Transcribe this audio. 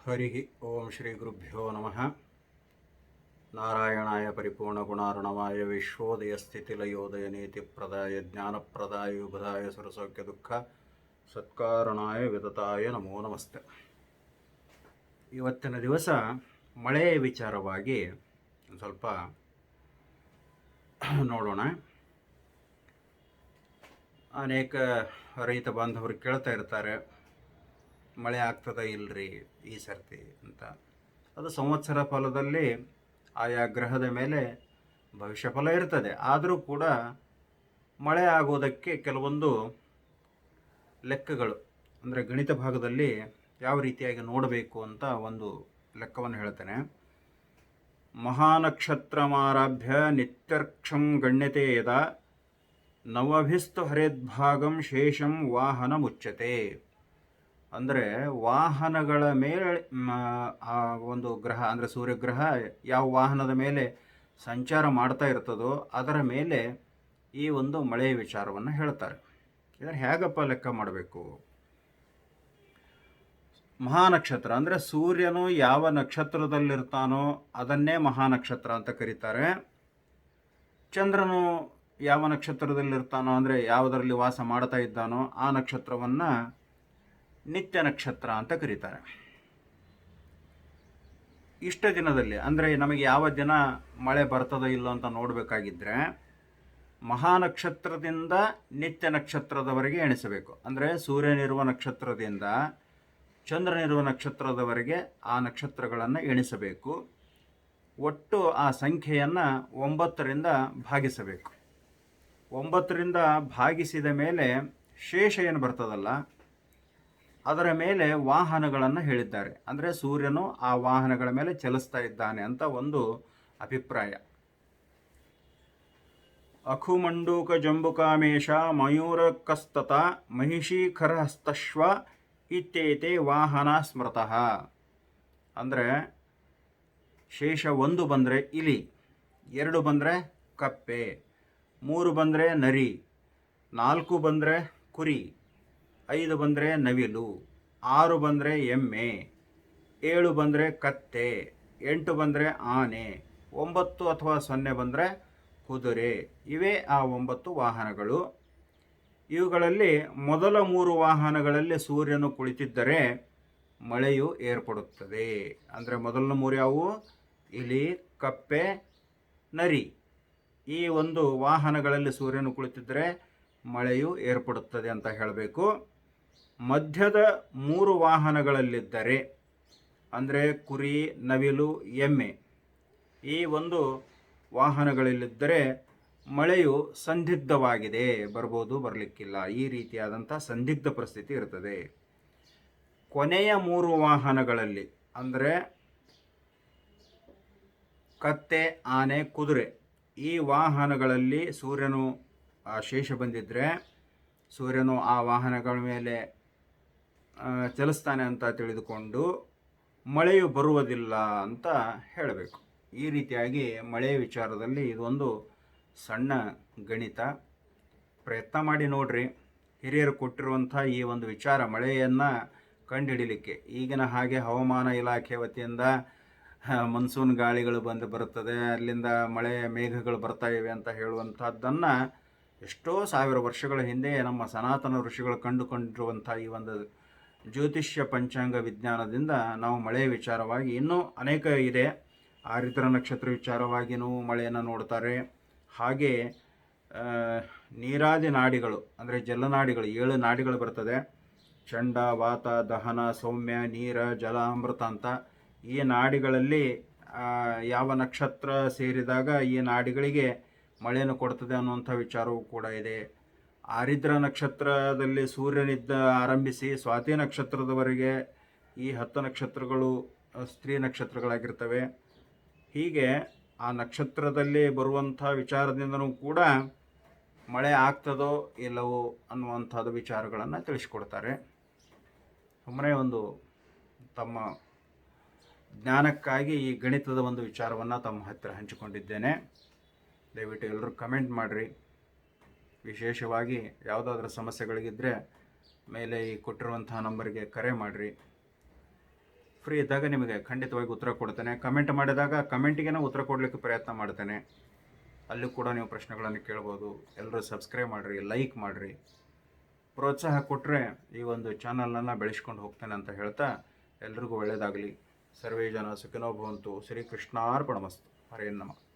ಹರಿ ಓಂ ಶ್ರೀ ಗುರುಭ್ಯೋ ನಮಃ. ನಾರಾಯಣಾಯ ಪರಿಪೂರ್ಣಗುಣಾರ್ಣವಾಯ ವಿಶ್ವೋದಯ ಸ್ಥಿತಿಲಯೋದಯ ನೀತಿಪ್ರದಾಯ ಜ್ಞಾನಪ್ರದಾಯ ಯುಗದಾಯ ಸುರಸೌಖ್ಯ ದುಃಖ ಸತ್ಕಾರಣಾಯ ವಿದತಾಯ ನಮೋ ನಮಸ್ತೆ. ಇವತ್ತಿನ ದಿವಸ ಮಳೆಯ ವಿಚಾರವಾಗಿ ಸ್ವಲ್ಪ ನೋಡೋಣ. ಅನೇಕ ರೈತ ಬಾಂಧವರು ಕೇಳ್ತಾ ಇರ್ತಾರೆ, ಮಳೆ ಆಗ್ತದ ಇಲ್ಲರಿ ಈ ಸರ್ತಿ ಅಂತ. ಅದು ಸಂವತ್ಸರ ಫಲದಲ್ಲಿ ಆಯಾ ಗ್ರಹದ ಮೇಲೆ ಭವಿಷ್ಯ ಫಲ ಇರ್ತದೆ. ಆದರೂ ಕೂಡ ಮಳೆ ಆಗೋದಕ್ಕೆ ಕೆಲವೊಂದು ಲೆಕ್ಕಗಳು, ಅಂದರೆ ಗಣಿತ ಭಾಗದಲ್ಲಿ ಯಾವ ರೀತಿಯಾಗಿ ನೋಡಬೇಕು ಅಂತ ಒಂದು ಲೆಕ್ಕವನ್ನು ಹೇಳ್ತೇನೆ. ಮಹಾನಕ್ಷತ್ರಮಾರಾಭ್ಯ ನಿತ್ಯರ್ಕ್ಷಂ ಗಣ್ಯತೆ ಯದ ನವಭಿಸ್ತು ಹರೇದ್ಭಾಗಂ ಶೇಷಂ ವಾಹನ ಮುಚ್ಚತೆ. ಅಂದರೆ ವಾಹನಗಳ ಮೇಲೆ ಆ ಒಂದು ಗ್ರಹ, ಅಂದರೆ ಸೂರ್ಯಗ್ರಹ ಯಾವ ವಾಹನದ ಮೇಲೆ ಸಂಚಾರ ಮಾಡ್ತಾ ಇರ್ತದೋ ಅದರ ಮೇಲೆ ಈ ಒಂದು ಮಳೆಯ ವಿಚಾರವನ್ನು ಹೇಳ್ತಾರೆ. ಇದನ್ನು ಹೇಗಪ್ಪ ಲೆಕ್ಕ ಮಾಡಬೇಕು? ಮಹಾನಕ್ಷತ್ರ ಅಂದರೆ ಸೂರ್ಯನು ಯಾವ ನಕ್ಷತ್ರದಲ್ಲಿರ್ತಾನೋ ಅದನ್ನೇ ಮಹಾನಕ್ಷತ್ರ ಅಂತ ಕರೀತಾರೆ. ಚಂದ್ರನು ಯಾವ ನಕ್ಷತ್ರದಲ್ಲಿರ್ತಾನೋ, ಅಂದರೆ ಯಾವುದರಲ್ಲಿ ವಾಸ ಮಾಡ್ತಾ ಇದ್ದಾನೋ ಆ ನಕ್ಷತ್ರವನ್ನು ನಿತ್ಯ ನಕ್ಷತ್ರ ಅಂತ ಕರೀತಾರೆ. ಇಷ್ಟ ದಿನದಲ್ಲಿ, ಅಂದರೆ ನಮಗೆ ಯಾವ ದಿನ ಮಳೆ ಬರ್ತದೋ ಇಲ್ಲೋ ಅಂತ ನೋಡಬೇಕಾಗಿದ್ದರೆ ಮಹಾನಕ್ಷತ್ರದಿಂದ ನಿತ್ಯ ನಕ್ಷತ್ರದವರೆಗೆ ಎಣಿಸಬೇಕು. ಅಂದರೆ ಸೂರ್ಯನಿರುವ ನಕ್ಷತ್ರದಿಂದ ಚಂದ್ರನಿರುವ ನಕ್ಷತ್ರದವರೆಗೆ ಆ ನಕ್ಷತ್ರಗಳನ್ನು ಎಣಿಸಬೇಕು. ಒಟ್ಟು ಆ ಸಂಖ್ಯೆಯನ್ನು 9ರಿಂದ ಭಾಗಿಸಬೇಕು. 9ರಿಂದ ಭಾಗಿಸಿದ ಮೇಲೆ ಶೇಷ ಏನು ಬರ್ತದಲ್ಲ ಅದರ ಮೇಲೆ ವಾಹನಗಳನ್ನು ಹೇಳಿದ್ದಾರೆ. ಅಂದರೆ ಸೂರ್ಯನು ಆ ವಾಹನಗಳ ಮೇಲೆ ಚಲಿಸ್ತಾ ಇದ್ದಾನೆ ಅಂತ ಒಂದು ಅಭಿಪ್ರಾಯ. ಅಖುಮಂಡೂಕ ಜಂಬುಕಾಮೇಶ ಮಯೂರಕಸ್ತತ ಮಹಿಷೀಖರಹಸ್ತಶ್ವ ಇತ್ಯೇತೆ ವಾಹನ ಸ್ಮೃತಃ. ಅಂದರೆ ಶೇಷ 1 ಬಂದರೆ ಇಲಿ, 2 ಬಂದರೆ ಕಪ್ಪೆ, 3 ಬಂದರೆ ನರಿ, 4 ಬಂದರೆ ಕುರಿ, 5 ಬಂದರೆ ನವಿಲು, 6 ಬಂದರೆ ಎಮ್ಮೆ, 7 ಬಂದರೆ ಕತ್ತೆ, 8 ಬಂದರೆ ಆನೆ, 9 ಅಥವಾ 0 ಬಂದರೆ ಕುದುರೆ. ಇವೇ ಆ 9 ವಾಹನಗಳು. ಇವುಗಳಲ್ಲಿ ಮೊದಲ 3 ವಾಹನಗಳಲ್ಲಿ ಸೂರ್ಯನು ಕುಳಿತಿದ್ದರೆ ಮಳೆಯು ಏರ್ಪಡುತ್ತದೆ. ಅಂದರೆ ಮೊದಲ 3 ಯಾವುವು? ಇಲಿ, ಕಪ್ಪೆ, ನರಿ. ಈ ಒಂದು ವಾಹನಗಳಲ್ಲಿ ಸೂರ್ಯನು ಕುಳಿತಿದ್ದರೆ ಮಳೆಯು ಏರ್ಪಡುತ್ತದೆ ಅಂತ ಹೇಳಬೇಕು. ಮಧ್ಯದ 3 ವಾಹನಗಳಲ್ಲಿದ್ದರೆ, ಅಂದರೆ ಕುರಿ, ನವಿಲು, ಎಮ್ಮೆ, ಈ ಒಂದು ವಾಹನಗಳಲ್ಲಿದ್ದರೆ ಮಳೆಯು ಸಂದಿಗ್ಧವಾಗಿದೆ, ಬರ್ಬೋದು ಬರಲಿಕ್ಕಿಲ್ಲ, ಈ ರೀತಿಯಾದಂಥ ಸಂದಿಗ್ಧ ಪರಿಸ್ಥಿತಿ ಇರ್ತದೆ. ಕೊನೆಯ 3 ವಾಹನಗಳಲ್ಲಿ, ಅಂದರೆ ಕತ್ತೆ, ಆನೆ, ಕುದುರೆ, ಈ ವಾಹನಗಳಲ್ಲಿ ಸೂರ್ಯನು ಶೇಷ ಬಂದಿದ್ದರೆ ಸೂರ್ಯನು ಆ ವಾಹನಗಳ ಮೇಲೆ ಚಲಿಸ್ತಾನೆ ಅಂತ ತಿಳಿದುಕೊಂಡು ಮಳೆಯು ಬರುವುದಿಲ್ಲ ಅಂತ ಹೇಳಬೇಕು. ಈ ರೀತಿಯಾಗಿ ಮಳೆಯ ವಿಚಾರದಲ್ಲಿ ಇದೊಂದು ಸಣ್ಣ ಗಣಿತ. ಪ್ರಯತ್ನ ಮಾಡಿ ನೋಡ್ರಿ. ಹಿರಿಯರು ಕೊಟ್ಟಿರುವಂಥ ಈ ಒಂದು ವಿಚಾರ ಮಳೆಯನ್ನು ಕಂಡುಹಿಡಿಯಲಿಕ್ಕೆ, ಈಗಿನ ಹಾಗೆ ಹವಾಮಾನ ಇಲಾಖೆ ವತಿಯಿಂದ ಮನ್ಸೂನ್ ಗಾಳಿಗಳು ಬರುತ್ತದೆ, ಅಲ್ಲಿಂದ ಮಳೆ ಮೇಘಗಳು ಬರ್ತಾ ಇವೆ ಅಂತ ಹೇಳುವಂಥದ್ದನ್ನು ಎಷ್ಟೋ 1000 ವರ್ಷಗಳ ಹಿಂದೆ ನಮ್ಮ ಸನಾತನ ಋಷಿಗಳು ಕಂಡುಕೊಂಡಿರುವಂಥ ಈ ಒಂದು ಜ್ಯೋತಿಷ್ಯ ಪಂಚಾಂಗ ವಿಜ್ಞಾನದಿಂದ ನಾವು ಮಳೆಯ ವಿಚಾರವಾಗಿ ಇನ್ನೂ ಅನೇಕ ಇದೆ. ಆರಿದ್ರ ನಕ್ಷತ್ರ ವಿಚಾರವಾಗಿಯೂ ಮಳೆಯನ್ನು ನೋಡ್ತಾರೆ. ಹಾಗೆ ನೀರಾದಿ ನಾಡಿಗಳು, ಅಂದರೆ ಜಲನಾಡಿಗಳು 7 ನಾಡಿಗಳು ಬರ್ತದೆ. ಚಂಡ, ವಾತ, ದಹನ, ಸೌಮ್ಯ, ನೀರ, ಜಲ, ಅಮೃತ ಅಂತ. ಈ ನಾಡಿಗಳಲ್ಲಿ ಯಾವ ನಕ್ಷತ್ರ ಸೇರಿದಾಗ ಈ ನಾಡಿಗಳಿಗೆ ಮಳೆಯನ್ನು ಕೊಡ್ತದೆ ಅನ್ನುವಂಥ ವಿಚಾರವೂ ಕೂಡ ಇದೆ. ಆರಿದ್ರ ನಕ್ಷತ್ರದಲ್ಲಿ ಸೂರ್ಯನಿದ್ದ ಆರಂಭಿಸಿ ಸ್ವಾತಿ ನಕ್ಷತ್ರದವರೆಗೆ ಈ 10 ನಕ್ಷತ್ರಗಳು ಸ್ತ್ರೀ ನಕ್ಷತ್ರಗಳಾಗಿರ್ತವೆ. ಹೀಗೆ ಆ ನಕ್ಷತ್ರದಲ್ಲಿ ಬರುವಂಥ ವಿಚಾರದಿಂದನೂ ಕೂಡ ಮಳೆ ಆಗ್ತದೋ ಇಲ್ಲವೋ ಅನ್ನುವಂಥದ್ದು ವಿಚಾರಗಳನ್ನು ತಿಳಿಸ್ಕೊಡ್ತಾರೆ. ಸುಮ್ಮನೆ ಒಂದು ತಮ್ಮ ಜ್ಞಾನಕ್ಕಾಗಿ ಈ ಗಣಿತದ ಒಂದು ವಿಚಾರವನ್ನು ತಮ್ಮ ಹತ್ತಿರ ಹಂಚಿಕೊಂಡಿದ್ದೇನೆ. ದಯವಿಟ್ಟು ಎಲ್ಲರೂ ಕಮೆಂಟ್ ಮಾಡಿರಿ. ವಿಶೇಷವಾಗಿ ಯಾವುದಾದ್ರೂ ಸಮಸ್ಯೆಗಳಿಗಿದ್ದರೆ ಮೇಲೆ ಈ ಕೊಟ್ಟಿರುವಂತಹ ನಂಬರಿಗೆ ಕರೆ ಮಾಡಿರಿ. ಫ್ರೀ ಇದ್ದಾಗ ನಿಮಗೆ ಖಂಡಿತವಾಗಿ ಉತ್ತರ ಕೊಡ್ತೇನೆ. ಕಮೆಂಟ್ ಮಾಡಿದಾಗ ಕಮೆಂಟಿಗೆ ಉತ್ತರ ಕೊಡಲಿಕ್ಕೆ ಪ್ರಯತ್ನ ಮಾಡ್ತೇನೆ. ಅಲ್ಲೂ ಕೂಡ ನೀವು ಪ್ರಶ್ನೆಗಳನ್ನು ಕೇಳ್ಬೋದು. ಎಲ್ಲರೂ ಸಬ್ಸ್ಕ್ರೈಬ್ ಮಾಡಿರಿ, ಲೈಕ್ ಮಾಡಿರಿ. ಪ್ರೋತ್ಸಾಹ ಕೊಟ್ಟರೆ ಈ ಒಂದು ಚಾನಲನ್ನು ಬೆಳೆಸ್ಕೊಂಡು ಹೋಗ್ತೇನೆ ಅಂತ ಹೇಳ್ತಾ ಎಲ್ರಿಗೂ ಒಳ್ಳೆಯದಾಗಲಿ. ಸರ್ವೇ ಜನ ಸುಖಿನೋ ಭವಂತು. ಶ್ರೀಕೃಷ್ಣಾರ್ಪಣಮಸ್ತು. ಹರೇ ನಮಃ.